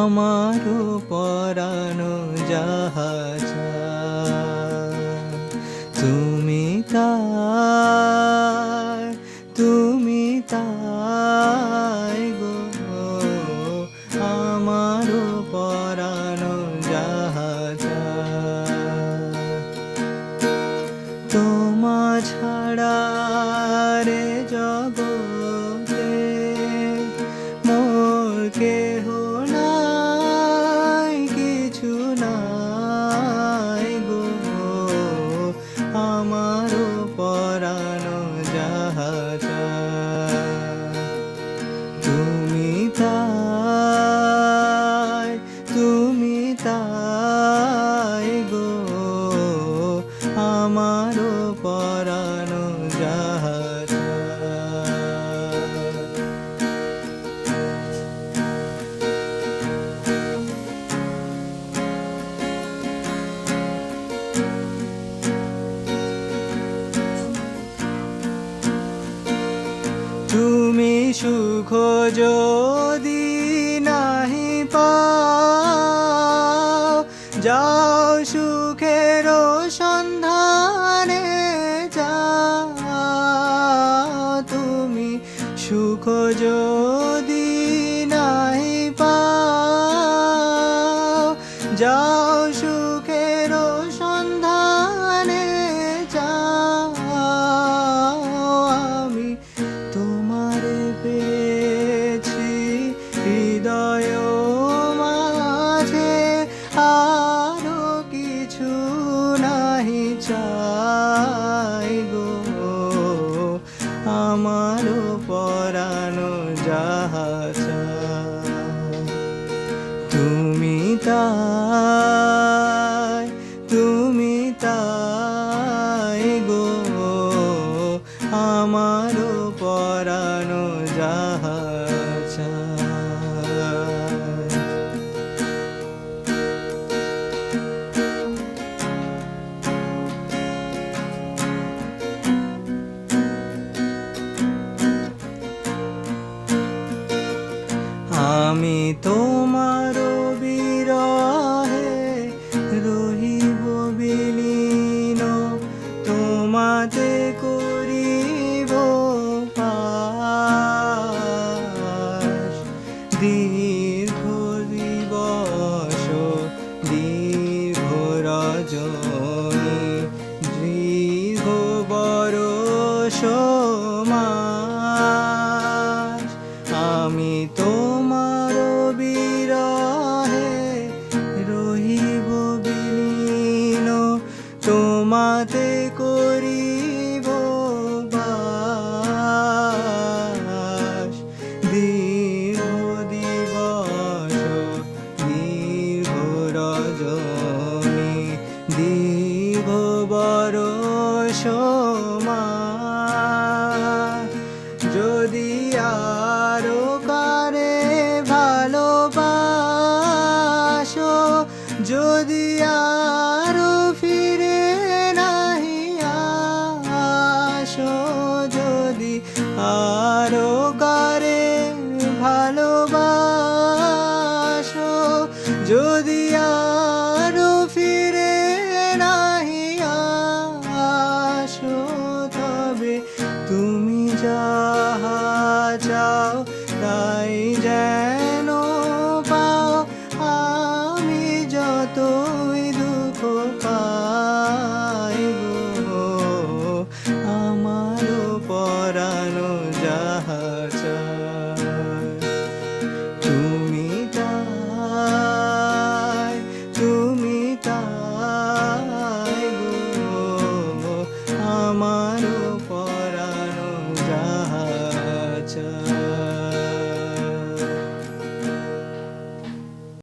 আমারও পরানো যাহা চায়, তুমি তাই, তুমি তাই গো, আমারও পরানো যাহা চায়। তোমা ছাড়া রে জগতে মোর কেহ নাই, কিছু নাই গো, আমারও পরানো যাহা চায়। তুমি তাই, তুমি তাই গো, আমারও পরানো যাহা চায়। তুমি সুখ যদি নাহি পাও, যাও সুখের সন্ধানে যাও। তুমি সুখ যদি নাহি পাও, যাও সুখের সন্ধানে যাও। আমি তোমারে পেয়েছি হৃদয় মাঝে, আরো কিছু নাহি চাই গো, আমারও পরানো যাহা চায়। তুমি তাই, তুমি তাই গো, আমারও পরানো যাহা চায়। আমি তোমার বিরহে রহিব বিলীন, তোমাতে করিব বাস। দীর্ঘ দিবস দীর্ঘ রজনী, দীর্ঘ বরষ মাস। আমি তোমার বিরহে রহিব বিলীন, তোমাতে করিব বাস। দীর্ঘ দিবস দীর্ঘ রজনী, দীর্ঘ বরষ মাস। যদি আরো কারে ভালোবাসো, যদি আরো ফিরে নাহি আসো, যদি আরো কারে ভালোবাসো, যদি আরো ফিরে নাহি আসো, তবে তুমি যাহা চাও তাই যেন